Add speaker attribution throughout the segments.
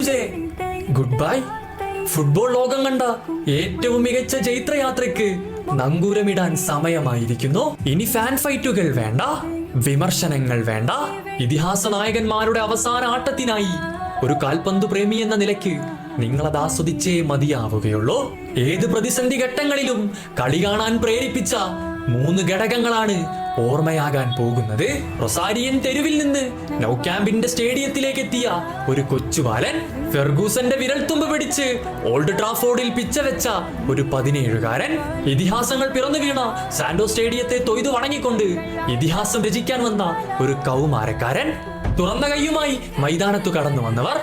Speaker 1: ആസ്വദിച്ചേ. Good bye. Football ലോകം കണ്ട ഏറ്റവും മികച്ച ജൈത്രയാത്രയ്ക്ക് നങ്കൂരമിടാൻ സമയമായിരിക്കുന്നു. ഇനി ഫാൻ ഫൈറ്റുകൾ വേണ്ട, വിമർശനങ്ങൾ വേണ്ട. ഇതിഹാസ നായകന്മാരുടെ അവസാന ആട്ടത്തിനായി ഒരു കാൽപന്തു പ്രേമി എന്ന നിലയ്ക്ക് നിങ്ങളത് ആസ്വദിച്ചേ മതിയാവുകയുള്ളൂ. ഏത് പ്രതിസന്ധി ഘട്ടങ്ങളിലും കളി കാണാൻ പ്രേരിപ്പിച്ച 3 ഘടകങ്ങളാണ് ഓർമ്മയാകാൻ പോകുന്നത്. റൊസാരിയൻ തെരുവിൽ നിന്ന് നൗ ക്യാമ്പിന്റെ സ്റ്റേഡിയത്തിലേക്ക് എത്തിയ ഒരു കൊച്ചുബാലൻ, ഫെർഗൂസന്റെ വിരൽത്തുമ്പ് പിടിച്ച് ഓൾഡ് ട്രാഫോർഡിൽ പിച്ച വെച്ച ഒരു 17കാരൻ, ഇതിഹാസങ്ങൾ പിറന്നു വീണ സാന്റോ സ്റ്റേഡിയത്തെ തൊയ്തു വണങ്ങിക്കൊണ്ട് ഇതിഹാസം രചിക്കാൻ വന്ന ഒരു കൗമാരക്കാരൻ, തുറന്ന കൈയുമായി മൈതാനത്തു കടന്നു വന്നവർ,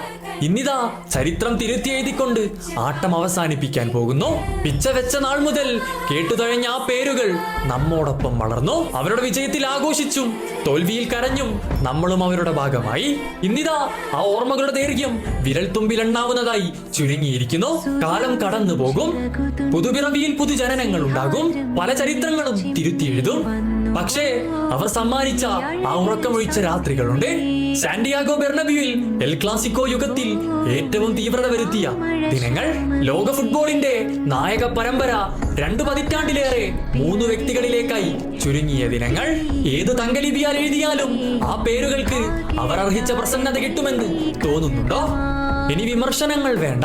Speaker 1: ഇന്നിതാ ചരിത്രം തിരുത്തി എഴുതിക്കൊണ്ട് ആട്ടം അവസാനിപ്പിക്കാൻ പോകുന്നു. പിച്ച വെച്ച നാൾ മുതൽ കേട്ടുതഴഞ്ഞ ആ പേരുകൾ നമ്മോടൊപ്പം വളർന്നു. അവരുടെ വിജയത്തിൽ ആഘോഷിച്ചും തോൽവിയിൽ കരഞ്ഞും നമ്മളും അവരുടെ ഭാഗമായി. ഇന്നിതാ ആ ഓർമ്മകളുടെ ദൈർഘ്യം വിരൽ തുമ്പിലെണ്ണാവുന്നതായി ചുരുങ്ങിയിരിക്കുന്നു. കാലം കടന്നു പോകും, പുതുപിറവിയിൽ പുതുജനനങ്ങൾ ഉണ്ടാകും, പല ചരിത്രങ്ങളും തിരുത്തി എഴുതും. പക്ഷേ അവർ സമ്മാനിച്ച ആ ഉറക്കമൊഴിച്ച രാത്രികളുണ്ട്. സാന്റിയാഗോ ബെർണബ്യൂവിൽ എൽ ക്ലാസിക്കോ യുഗത്തിൽ ഏറ്റവും തീവ്രത വരുത്തിയ ദിനങ്ങൾ, ലോക ഫുട്ബോളിന്റെ നായക പരമ്പര 2 പതിറ്റാണ്ടിലേറെ 3 വ്യക്തികളിലേക്കായി ചുരുങ്ങിയ ദിനങ്ങൾ. ഏത് തങ്കലിപിയാൽ എഴുതിയാലും ആ പേരുകൾക്ക് അവർ അർഹിച്ച പ്രസന്നത കിട്ടുമെന്ന് തോന്നുന്നുണ്ടോ? ഇനി വിമർശനങ്ങൾ വേണ്ട,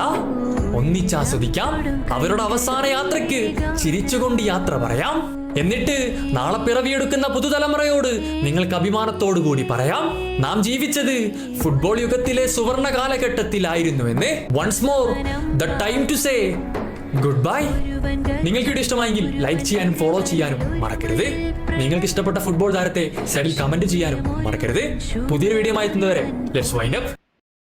Speaker 1: ഒന്നിച്ചാസ്വദിക്കാം. അവരുടെ അവസാന യാത്രയ്ക്ക് ചിരിച്ചുകൊണ്ട് യാത്ര പറയാം. എന്നിട്ട് നാളെ പിറവിയെടുക്കുന്ന പുതുതലമുറയോട് നിങ്ങൾക്ക് അഭിമാനത്തോടു കൂടി പറയാം, നാം ജീവിച്ചത് ഫുട്ബോൾ യുഗത്തിലെ സുവർണ കാലഘട്ടത്തിലായിരുന്നുവെന്ന്. Once more the time to say goodbye. നിങ്ങൾക്ക് ഇഷ്ടമായെങ്കിൽ ലൈക്ക് ചെയ്യാനും ഫോളോ ചെയ്യാനും മറക്കരുത്. നിങ്ങൾക്ക് ഇഷ്ടപ്പെട്ട ഫുട്ബോൾ താരത്തെ സൈഡിൽ കമന്റ് ചെയ്യാനും മറക്കരുത്. പുതിയൊരു വീഡിയോ ആയി എത്തുന്നവരെ ലെറ്റ്സ് വൈൻഡ് അപ്പ്.